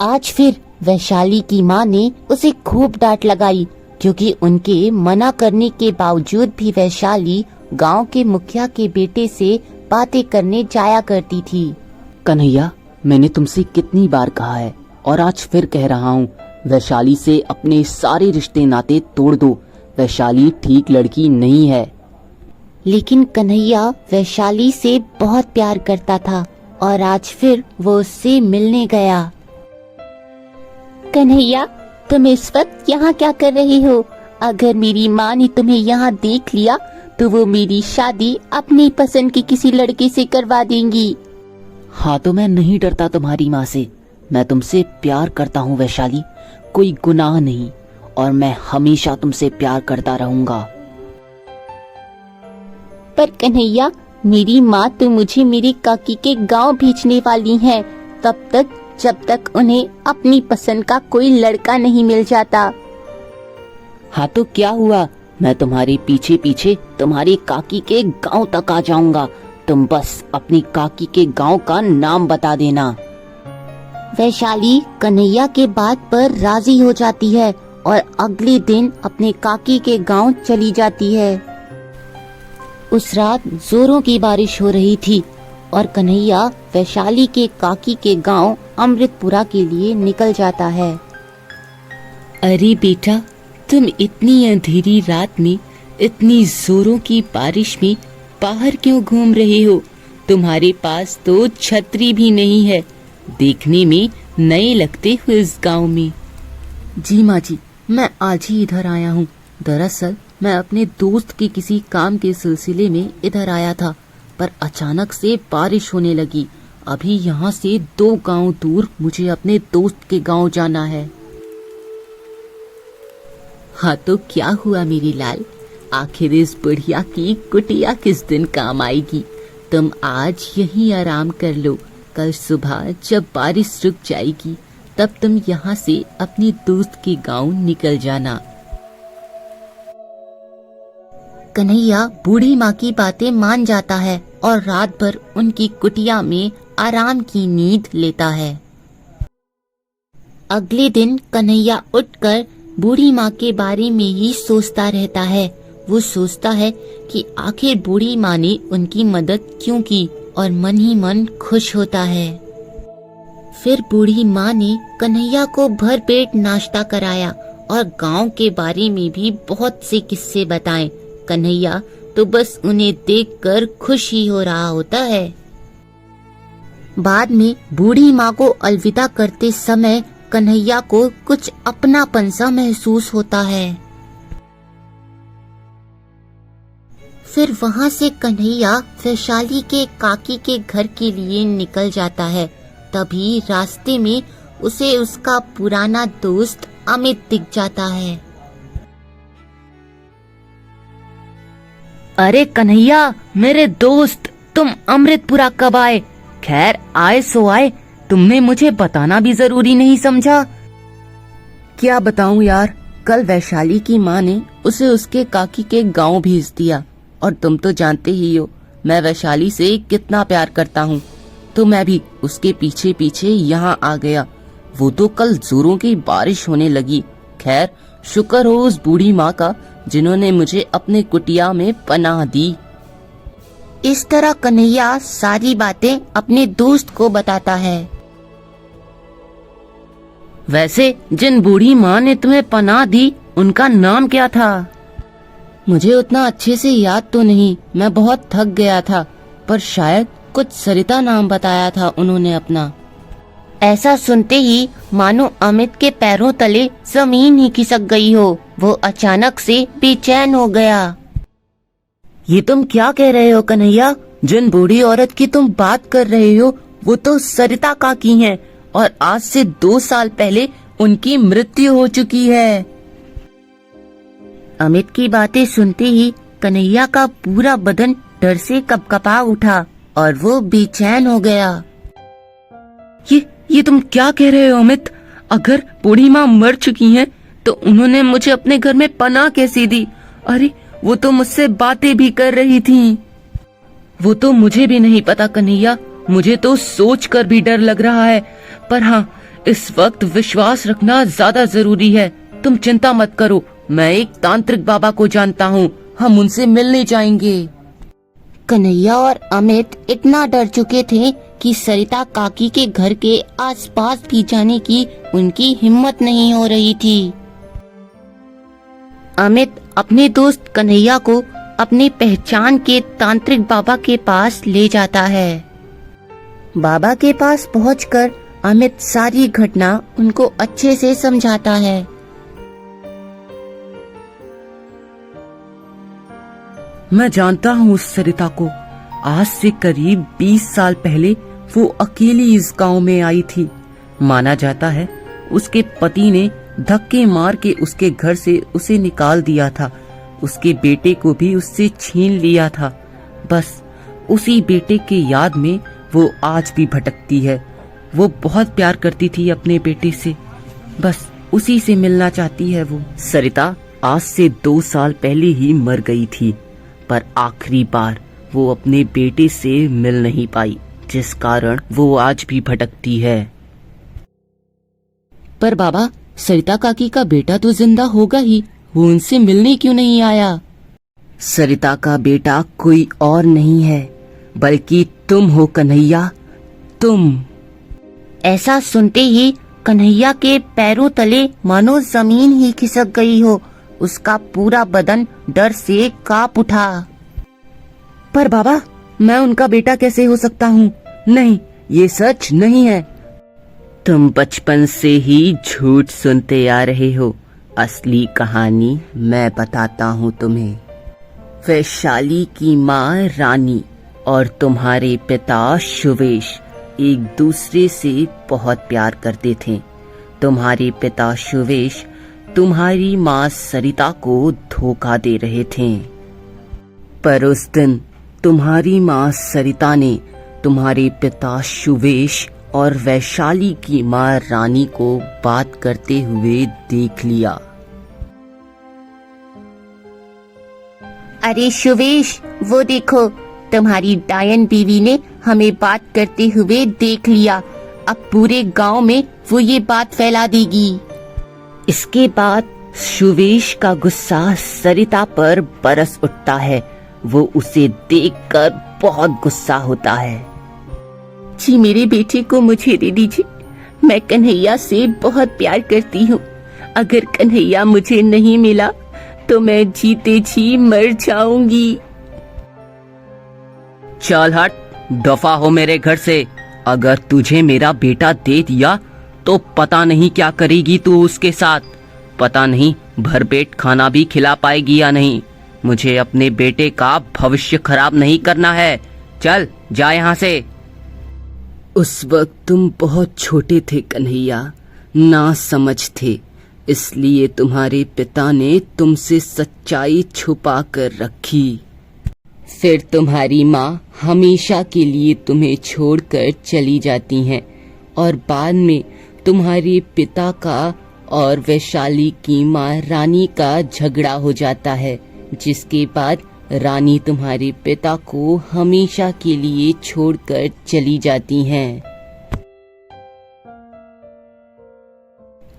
आज फिर वैशाली की माँ ने उसे खूब डांट लगाई, क्योंकि उनके मना करने के बावजूद भी वैशाली गांव के मुखिया के बेटे से बातें करने जाया करती थी। कन्हैया, मैंने तुमसे कितनी बार कहा है और आज फिर कह रहा हूँ, वैशाली से अपने सारे रिश्ते नाते तोड़ दो। वैशाली ठीक लड़की नहीं है। लेकिन कन्हैया वैशाली से बहुत प्यार करता था और आज फिर वो उससे मिलने गया। कन्हैया, तुम इस वक्त यहाँ क्या कर रहे हो? अगर मेरी माँ ने तुम्हें यहाँ देख लिया तो वो मेरी शादी अपनी पसंद के किसी लड़के से करवा देंगी। हाँ, तो मैं नहीं डरता तुम्हारी माँ से। मैं तुमसे प्यार करता हूँ वैशाली, कोई गुनाह नहीं, और मैं हमेशा तुमसे प्यार करता रहूंगा। पर कन्हैया, मेरी माँ तो मुझे मेरे काकी के गांव भेजने वाली है, तब तक जब तक उन्हें अपनी पसंद का कोई लड़का नहीं मिल जाता। हाँ, तो क्या हुआ? मैं तुम्हारे पीछे पीछे तुम्हारी काकी के गांव तक आ जाऊंगा। तुम बस अपनी काकी के गांव का नाम बता देना। वैशाली कन्हैया के बात पर राजी हो जाती है और अगले दिन अपने काकी के गांव चली जाती है। उस रात जोरों की बारिश हो रही थी और कन्हैया वैशाली के काकी के गांव अमृतपुरा के लिए निकल जाता है। अरे बेटा, तुम इतनी अंधेरी रात में इतनी जोरों की बारिश में बाहर क्यों घूम रहे हो? तुम्हारे पास तो छतरी भी नहीं है। देखने में नए लगते हो इस गांव में। जी माँ जी, मैं आज ही इधर आया हूँ। दरअसल मैं अपने दोस्त के किसी काम के सिलसिले में इधर आया था, पर अचानक से बारिश होने लगी। अभी यहाँ से 2 गांव दूर मुझे अपने दोस्त के गांव जाना है। हाँ, तो क्या हुआ मेरे लाल? आखिर इस बुढ़िया की कुटिया किस दिन काम आएगी? तुम आज यहीं आराम कर लो। कल सुबह जब बारिश रुक जाएगी तब तुम यहाँ से अपनी दोस्त के गांव निकल जाना। कन्हैया बूढ़ी माँ की बातें मान जाता है और रात भर उनकी कुटिया में आराम की नींद लेता है। अगले दिन कन्हैया उठकर बूढ़ी माँ के बारे में ही सोचता रहता है। वो सोचता है कि आखिर बूढ़ी माँ ने उनकी मदद क्यों की, और मन ही मन खुश होता है। फिर बूढ़ी माँ ने कन्हैया को भरपेट नाश्ता कराया और गांव के बारे में भी बहुत से किस्से बताए। कन्हैया तो बस उन्हें देखकर खुश ही हो रहा होता है। बाद में बूढ़ी माँ को अलविदा करते समय कन्हैया को कुछ अपनापन सा महसूस होता है। फिर वहाँ से कन्हैया वैशाली के काकी के घर के लिए निकल जाता है। तभी रास्ते में उसे उसका पुराना दोस्त अमित दिख जाता है। अरे कन्हैया, मेरे दोस्त, तुम अमृतपुरा कब आए? खैर, आए सो आए, तुमने मुझे बताना भी जरूरी नहीं समझा। क्या बताऊं यार, कल वैशाली की माँ ने उसे उसके काकी के गांव भेज दिया, और तुम तो जानते ही हो मैं वैशाली से कितना प्यार करता हूँ, तो मैं भी उसके पीछे पीछे यहाँ आ गया। वो तो कल जोरों की बारिश होने लगी। खैर, शुक्र हो उस बूढ़ी माँ का जिन्होंने मुझे अपने कुटिया में पनाह दी। इस तरह कन्हैया सारी बातें अपने दोस्त को बताता है। वैसे जिन बूढ़ी माँ ने तुम्हें पनाह दी उनका नाम क्या था? मुझे उतना अच्छे से याद तो नहीं, मैं बहुत थक गया था, पर शायद कुछ सरिता नाम बताया था उन्होंने अपना। ऐसा सुनते ही मानो अमित के पैरों तले जमीन ही खिसक गई हो। वो अचानक से बेचैन हो गया। ये तुम क्या कह रहे हो कन्हैया? जिन बूढ़ी औरत की तुम बात कर रहे हो वो तो सरिता काकी हैं, और आज से 2 साल पहले उनकी मृत्यु हो चुकी है। अमित की बातें सुनते ही कन्हैया का पूरा बदन डर से कपकपा उठा और वो बेचैन हो गया। ये तुम क्या कह रहे हो अमित? अगर बूढ़ी माँ मर चुकी हैं तो उन्होंने मुझे अपने घर में पनाह कैसे दी? अरे, वो तो मुझसे बातें भी कर रही थीं। वो तो मुझे भी नहीं पता कन्हैया, मुझे तो सोच कर भी डर लग रहा है। पर हाँ, इस वक्त विश्वास रखना ज्यादा जरूरी है। तुम चिंता मत करो, मैं एक तांत्रिक बाबा को जानता हूँ, हम उनसे मिलने जाएंगे। कन्हैया और अमित इतना डर चुके थे कि सरिता काकी के घर के आसपास भी जाने की उनकी हिम्मत नहीं हो रही थी। अमित अपने दोस्त कन्हैया को अपने पहचान के तांत्रिक बाबा के पास ले जाता है। बाबा के पास पहुंचकर अमित सारी घटना उनको अच्छे से समझाता है। मैं जानता हूँ उस सरिता को। आज से करीब 20 साल पहले वो अकेली इस गांव में आई थी। माना जाता है उसके पति ने धक्के मार के उसके घर से उसे निकाल दिया था। उसके बेटे को भी उससे छीन लिया था। बस उसी बेटे के याद में वो आज भी भटकती है। वो बहुत प्यार करती थी अपने बेटे से, बस उसी से मिलना चाहती है वो। सरिता आज से 2 साल पहले ही मर गई थी, पर आखिरी बार वो अपने बेटे से मिल नहीं पाई, जिस कारण वो आज भी भटकती है। पर बाबा, सरिता काकी का बेटा तो जिंदा होगा ही, वो उनसे मिलने क्यों नहीं आया? सरिता का बेटा कोई और नहीं है, बल्कि तुम हो कन्हैया, तुम। ऐसा सुनते ही कन्हैया के पैरों तले मानो जमीन ही खिसक गई हो। उसका पूरा बदन डर से कांप उठा। पर बाबा, मैं उनका बेटा कैसे हो सकता हूँ? नहीं, ये सच नहीं है। तुम बचपन से ही झूठ सुनते आ रहे हो। असली कहानी मैं बताता हूँ तुम्हें। वैशाली की माँ रानी और तुम्हारे पिता शुवेश एक दूसरे से बहुत प्यार करते थे। तुम्हारे पिता शुवेश तुम्हारी माँ सरिता को धोखा दे रहे थे। पर उस दिन तुम्हारी माँ सरिता ने तुम्हारे पिता शुवेश और वैशाली की माँ रानी को बात करते हुए देख लिया। अरे शुवेश, वो देखो, तुम्हारी डायन बीवी ने हमें बात करते हुए देख लिया। अब पूरे गांव में वो ये बात फैला देगी। इसके बाद शुवेश का गुस्सा सरिता पर बरस उठता है। वो उसे देखकर बहुत गुस्सा होता है। जी, मेरे बेटे को मुझे दे दीजिए। मैं कन्हैया से बहुत प्यार करती हूँ। अगर कन्हैया मुझे नहीं मिला तो मैं जीते जी मर जाऊंगी। चल हट, दफा हो मेरे घर से। अगर तुझे मेरा बेटा दे दिया तो पता नहीं क्या करेगी तू उसके साथ। पता नहीं भरपेट खाना भी खिला पाएगी या नहीं। मुझे अपने बेटे का भविष्य खराब नहीं करना है। चल जा यहाँ से। उस वक्त तुम बहुत छोटे थे कन्हैया, ना समझ थे, इसलिए तुम्हारे पिता ने तुमसे सच्चाई छुपा कर रखी। फिर तुम्हारी माँ हमेशा के लिए तुम्हें छोड़कर चली जाती हैं और बाद में तुम्हारे पिता का और वैशाली की माँ रानी का झगड़ा हो जाता है, जिसके बाद रानी तुम्हारे पिता को हमेशा के लिए छोड़कर चली जाती हैं।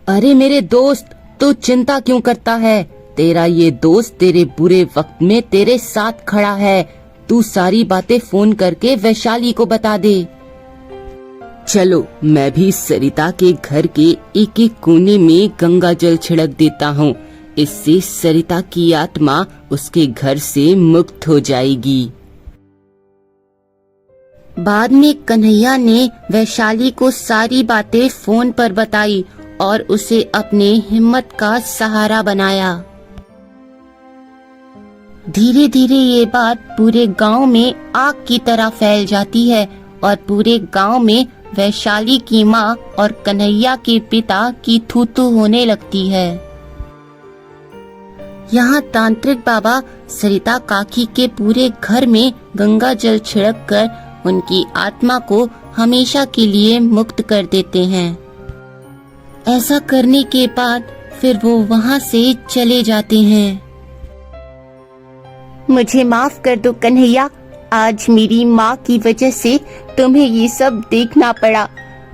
अरे मेरे दोस्त, तू चिंता क्यों करता है? तेरा ये दोस्त तेरे बुरे वक्त में तेरे साथ खड़ा है। तू सारी बातें फोन करके वैशाली को बता दे। चलो, मैं भी सरिता के घर के एक एक कोने में गंगा जल छिड़क देता हूँ। इससे सरिता की आत्मा उसके घर से मुक्त हो जाएगी। बाद में कन्हैया ने वैशाली को सारी बातें फोन पर बताई और उसे अपने हिम्मत का सहारा बनाया। धीरे धीरे ये बात पूरे गांव में आग की तरह फैल जाती है और पूरे गांव में वैशाली की माँ और कन्हैया के पिता की थू-थू होने लगती है। यहाँ तांत्रिक बाबा सरिता काकी के पूरे घर में गंगा जल छिड़क कर उनकी आत्मा को हमेशा के लिए मुक्त कर देते हैं। ऐसा करने के बाद फिर वो वहाँ से चले जाते हैं। मुझे माफ कर दो कन्हैया, आज मेरी माँ की वजह से तुम्हें ये सब देखना पड़ा।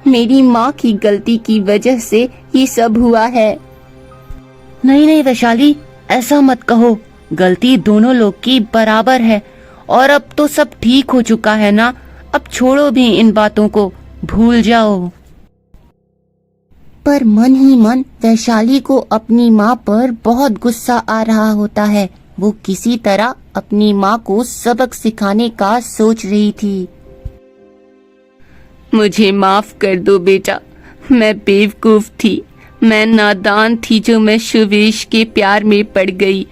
मेरी माँ की गलती की वजह से ये सब हुआ है। नहीं नहीं वैशाली, ऐसा मत कहो। गलती दोनों लोग की बराबर है और अब तो सब ठीक हो चुका है ना। अब छोड़ो भी इन बातों को, भूल जाओ। पर मन ही मन वैशाली को अपनी माँ पर बहुत गुस्सा आ रहा होता है। वो किसी तरह अपनी माँ को सबक सिखाने का सोच रही थी। मुझे माफ कर दो बेटा, मैं बेवकूफ थी, मैं नादान थी जो मैं शुवेश के प्यार में पड़ गई।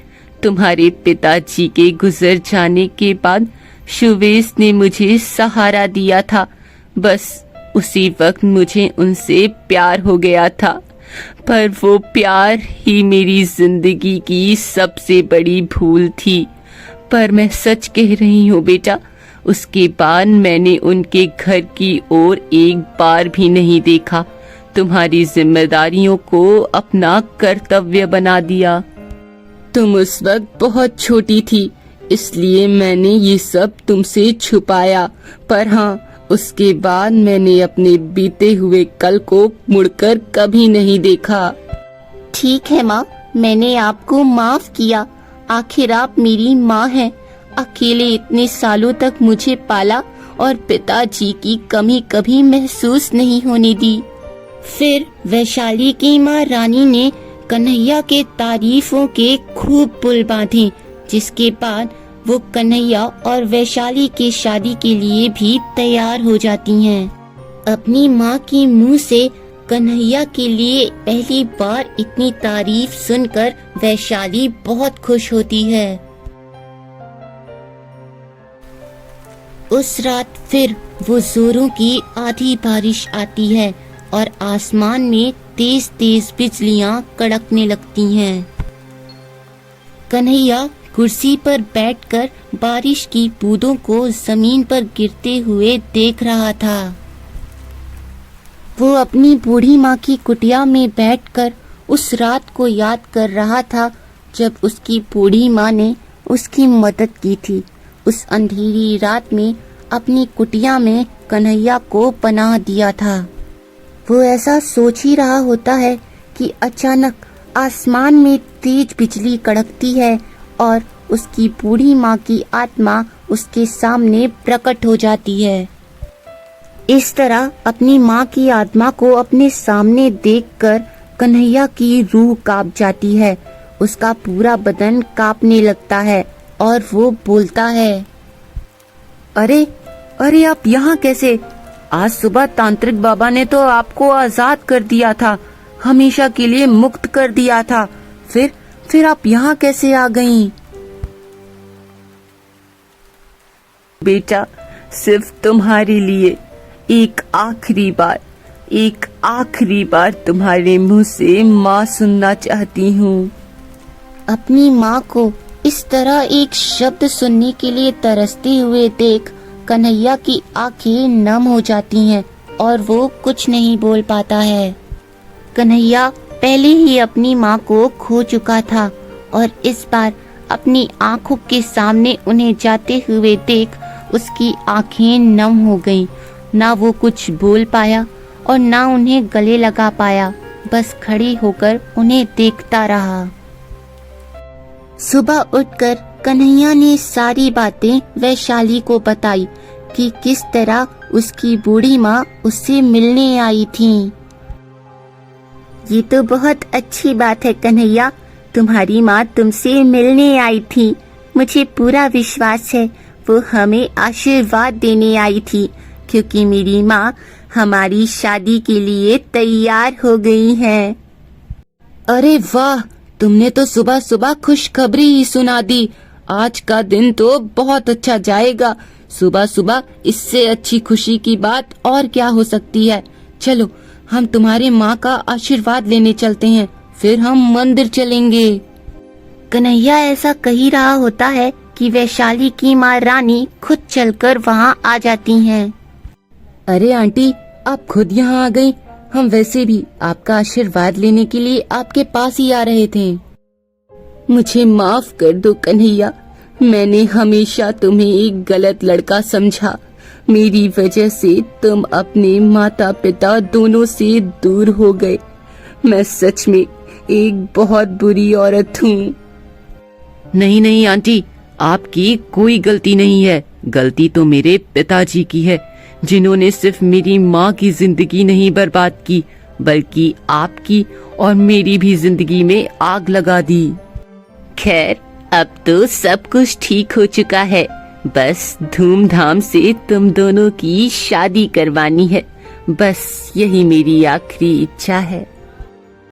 तुम्हारे पिताजी के गुजर जाने के बाद शुवेश ने मुझे सहारा दिया था। बस उसी वक्त मुझे उनसे प्यार हो गया था, पर वो प्यार ही मेरी जिंदगी की सबसे बड़ी भूल थी। पर मैं सच कह रही हूँ बेटा, उसके बाद मैंने उनके घर की ओर एक बार भी नहीं देखा। तुम्हारी जिम्मेदारियों को अपना कर्तव्य बना दिया। तुम उस वक्त बहुत छोटी थी, इसलिए मैंने ये सब तुमसे छुपाया। पर हाँ, उसके बाद मैंने अपने बीते हुए कल को मुड़कर कभी नहीं देखा। ठीक है माँ, मैंने आपको माफ किया। आखिर आप मेरी माँ हैं। अकेले इतने सालों तक मुझे पाला और पिताजी की कमी कभी महसूस नहीं होने दी। फिर वैशाली की माँ रानी ने कन्हैया के तारीफों के खूब पुल बांधे, जिसके बाद वो कन्हैया और वैशाली की शादी के लिए भी तैयार हो जाती हैं। अपनी माँ की मुंह से कन्हैया के लिए पहली बार इतनी तारीफ सुनकर वैशाली बहुत खुश होती है। उस रात फिर वो जोरों की आधी बारिश आती है और आसमान में तेज तेज बिजलियां कड़कने लगती हैं। कन्हैया कुर्सी पर बैठकर बारिश की बूंदों को जमीन पर गिरते हुए देख रहा था। वो अपनी बूढ़ी माँ की कुटिया में बैठकर उस रात को याद कर रहा था जब उसकी बूढ़ी माँ ने उसकी मदद की थी। उस अंधेरी रात में अपनी कुटिया में कन्हैया को पनाह दिया था। वो ऐसा सोच ही रहा होता है कि अचानक आसमान में तेज बिजली कड़कती है और उसकी बूढ़ी माँ की आत्मा उसके सामने प्रकट हो जाती है। इस तरह अपनी माँ की आत्मा को अपने सामने देखकर कन्हैया की रूह कांप जाती है। उसका पूरा बदन कांपने लगता है और वो बोलता है, अरे अरे आप यहाँ कैसे? आज सुबह तांत्रिक बाबा ने तो आपको आजाद कर दिया था, हमेशा के लिए मुक्त कर दिया था। फिर आप यहाँ कैसे आ गईं? बेटा, सिर्फ तुम्हारे लिए एक आखिरी बार तुम्हारे मुंह से माँ सुनना चाहती हूँ। अपनी माँ को इस तरह एक शब्द सुनने के लिए तरसते हुए देख कन्हैया की आंखें नम हो जाती हैं और वो कुछ नहीं बोल पाता है। कन्हैया पहले ही अपनी माँ को खो चुका था और इस बार अपनी आंखों के सामने उन्हें जाते हुए देख उसकी आंखें नम हो गईं। ना वो कुछ बोल पाया और ना उन्हें गले लगा पाया, बस खड़ी होकर उन्हें देखता रहा। सुबह उठकर कन्हैया ने सारी बातें वैशाली को बताई कि किस तरह उसकी बूढ़ी माँ उससे मिलने आई थी। ये तो बहुत अच्छी बात है कन्हैया, तुम्हारी माँ तुमसे मिलने आई थी। मुझे पूरा विश्वास है वो हमें आशीर्वाद देने आई थी, क्योंकि मेरी माँ हमारी शादी के लिए तैयार हो गई है। अरे वाह, तुमने तो सुबह सुबह खुशखबरी ही सुना दी। आज का दिन तो बहुत अच्छा जाएगा। सुबह सुबह इससे अच्छी खुशी की बात और क्या हो सकती है। चलो हम तुम्हारे माँ का आशीर्वाद लेने चलते हैं, फिर हम मंदिर चलेंगे। कन्हैया ऐसा कही रहा होता है कि वैशाली की माँ रानी खुद चलकर वहाँ आ जाती हैं। अरे आंटी, आप खुद यहाँ आ गई। हम वैसे भी आपका आशीर्वाद लेने के लिए आपके पास ही आ रहे थे। मुझे माफ कर दो कन्हैया, मैंने हमेशा तुम्हें एक गलत लड़का समझा। मेरी वजह से तुम अपने माता पिता दोनों से दूर हो गए। मैं सच में एक बहुत बुरी औरत हूँ। नहीं नहीं आंटी, आपकी कोई गलती नहीं है। गलती तो मेरे पिताजी की है, जिन्होंने सिर्फ मेरी माँ की जिंदगी नहीं बर्बाद की, बल्कि आपकी और मेरी भी जिंदगी में आग लगा दी। खैर, अब तो सब कुछ ठीक हो चुका है। बस धूमधाम से तुम दोनों की शादी करवानी है। बस यही मेरी आखिरी इच्छा है।